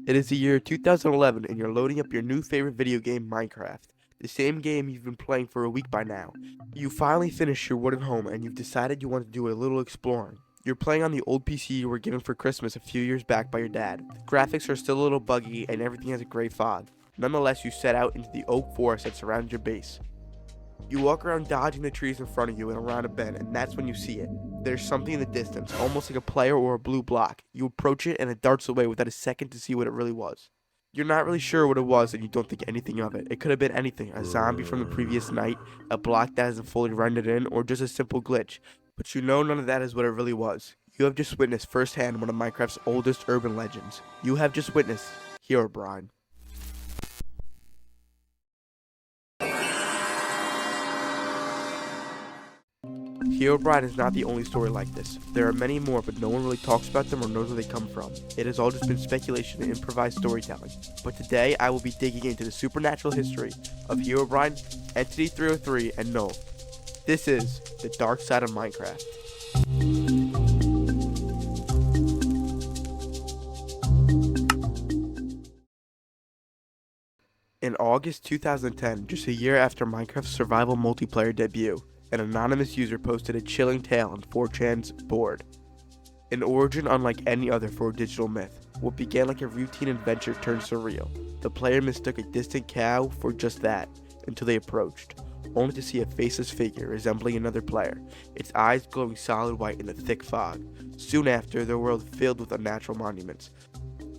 It is the year 2011 and you're loading up your new favorite video game, Minecraft. The same game you've been playing for a week by now. You finally finished your wooden home and you've decided you want to do a little exploring. You're playing on the old PC you were given for Christmas a few years back by your dad. The graphics are still a little buggy and everything has a gray fog. Nonetheless, you set out into the oak forest that surrounds your base. You walk around dodging the trees in front of you and around a bend, and that's when you see it. There's something in the distance, almost like a player or a blue block. You approach it and it darts away without a second to see what it really was. You're not really sure what it was and you don't think anything of it. It could have been anything, a zombie from the previous night, a block that hasn't fully rendered in, or just a simple glitch. But you know none of that is what it really was. You have just witnessed firsthand one of Minecraft's oldest urban legends. You have just witnessed Herobrine. Herobrine is not the only story like this. There are many more, but no one really talks about them or knows where they come from. It has all just been speculation and improvised storytelling. But today, I will be digging into the supernatural history of Herobrine, Entity 303, and Null. This is the dark side of Minecraft. In August 2010, just a year after Minecraft's survival multiplayer debut, an anonymous user posted a chilling tale on 4chan's board. An origin unlike any other for a digital myth. What began like a routine adventure turned surreal. The player mistook a distant cow for just that, until they approached, only to see a faceless figure resembling another player, its eyes glowing solid white in the thick fog. Soon after, the world filled with unnatural monuments.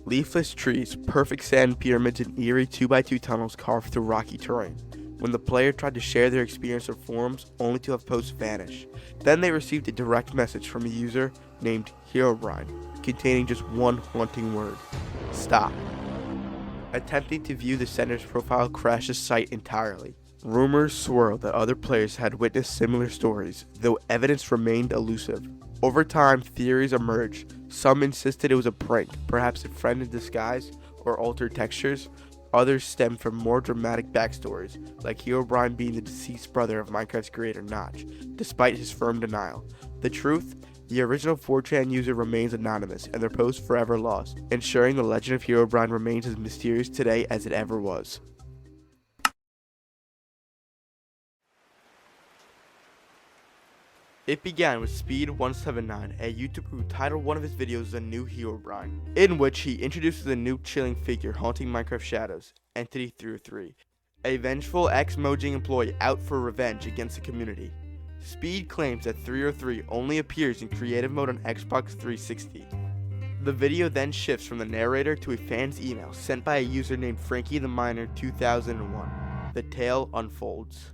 Leafless trees, perfect sand pyramids, and eerie 2x2 tunnels carved through rocky terrain. When the player tried to share their experience on forums, only to have posts vanish. Then they received a direct message from a user named Herobrine, containing just one haunting word: stop. Attempting to view the sender's profile crashed the site entirely. Rumors swirled that other players had witnessed similar stories, though evidence remained elusive. Over time, theories emerged. Some insisted it was a prank, perhaps a friend in disguise, or altered textures. Others stemmed from more dramatic backstories, like Herobrine being the deceased brother of Minecraft's creator Notch, despite his firm denial. The truth? The original 4chan user remains anonymous, and their post forever lost, ensuring the legend of Herobrine remains as mysterious today as it ever was. It began with Speed179, a YouTuber who titled one of his videos The New Herobrine, in which he introduces a new chilling figure haunting Minecraft shadows, Entity 303, a vengeful ex-Mojang employee out for revenge against the community. Speed claims that 303 only appears in creative mode on Xbox 360. The video then shifts from the narrator to a fan's email sent by a user named Frankie the Miner 2001. The tale unfolds.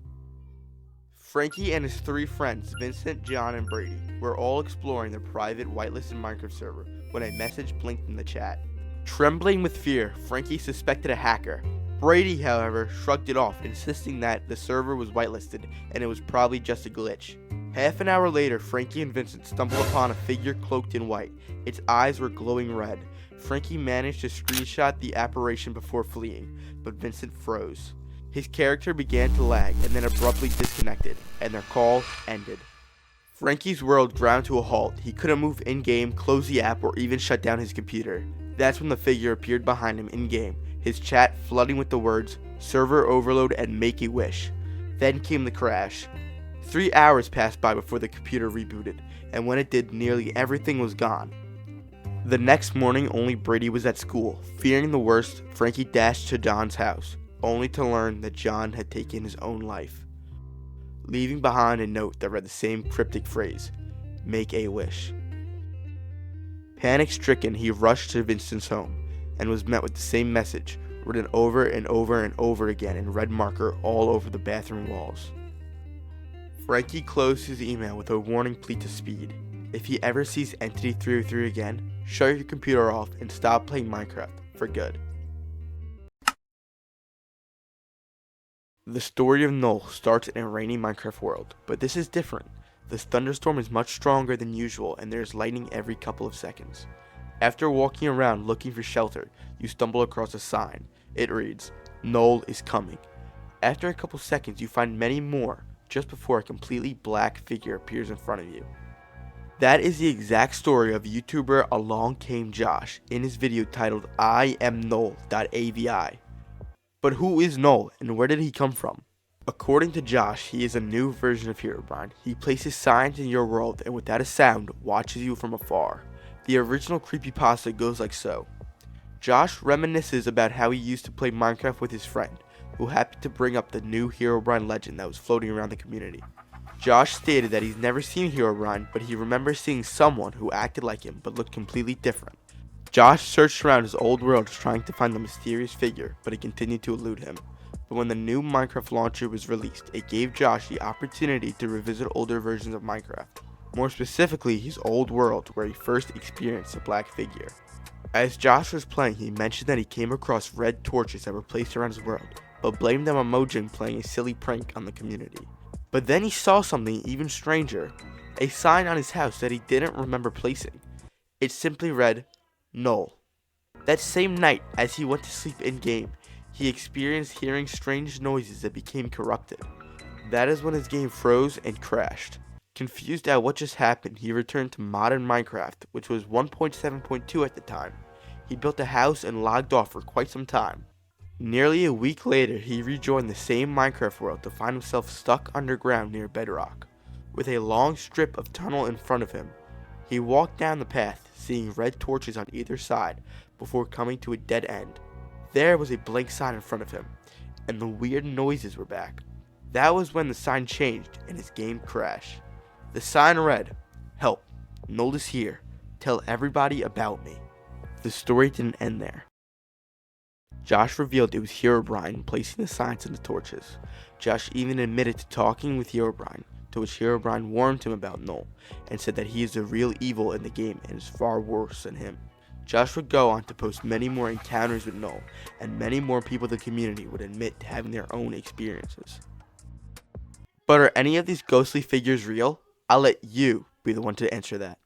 Frankie and his three friends, Vincent, John, and Brady, were all exploring their private whitelisted Minecraft server when a message blinked in the chat. Trembling with fear, Frankie suspected a hacker. Brady, however, shrugged it off, insisting that the server was whitelisted and it was probably just a glitch. Half an hour later, Frankie and Vincent stumbled upon a figure cloaked in white. Its eyes were glowing red. Frankie managed to screenshot the apparition before fleeing, but Vincent froze. His character began to lag and then abruptly disconnected, and their call ended. Frankie's world ground to a halt. He couldn't move in-game, close the app, or even shut down his computer. That's when the figure appeared behind him in-game, his chat flooding with the words, "Server overload" and "Make a wish." Then came the crash. 3 hours passed by before the computer rebooted, and when it did, nearly everything was gone. The next morning, only Brady was at school. Fearing the worst, Frankie dashed to John's house, only to learn that John had taken his own life, leaving behind a note that read the same cryptic phrase, "Make a wish." Panic-stricken, he rushed to Vincent's home, and was met with the same message, written over and over and over again in red marker all over the bathroom walls. Frankie closed his email with a warning plea to Speed. If he ever sees Entity 303 again, shut your computer off and stop playing Minecraft for good. The story of Null starts in a rainy Minecraft world, but this is different. This thunderstorm is much stronger than usual and there is lightning every couple of seconds. After walking around looking for shelter, you stumble across a sign. It reads, "Null is coming." After a couple seconds you find many more, just before a completely black figure appears in front of you. That is the exact story of YouTuber Along Came Josh in his video titled I Am Null.avi. But who is Null and where did he come from? According to Josh, he is a new version of Herobrine. He places signs in your world and without a sound watches you from afar. The original creepypasta goes like so. Josh reminisces about how he used to play Minecraft with his friend, who happened to bring up the new Herobrine legend that was floating around the community. Josh stated that he's never seen Herobrine, but he remembers seeing someone who acted like him but looked completely different. Josh searched around his old world trying to find the mysterious figure, but it continued to elude him. But when the new Minecraft launcher was released, it gave Josh the opportunity to revisit older versions of Minecraft. More specifically, his old world where he first experienced the black figure. As Josh was playing, he mentioned that he came across red torches that were placed around his world, but blamed them on Mojang playing a silly prank on the community. But then he saw something even stranger, a sign on his house that he didn't remember placing. It simply read, Null. That same night, as he went to sleep in-game, he experienced hearing strange noises that became corrupted. That is when his game froze and crashed. Confused at what just happened, he returned to modern Minecraft, which was 1.7.2 at the time. He built a house and logged off for quite some time. Nearly a week later, he rejoined the same Minecraft world to find himself stuck underground near bedrock, with a long strip of tunnel in front of him. He walked down the path, seeing red torches on either side, before coming to a dead end. There was a blank sign in front of him, and the weird noises were back. That was when the sign changed and his game crashed. The sign read, Help, Null is here, tell everybody about me. The story didn't end there. Josh revealed it was Herobrine placing the signs and the torches. Josh even admitted to talking with Herobrine, to which Herobrine warned him about Null, and said that he is the real evil in the game and is far worse than him. Josh would go on to post many more encounters with Null, and many more people in the community would admit to having their own experiences. But are any of these ghostly figures real? I'll let you be the one to answer that.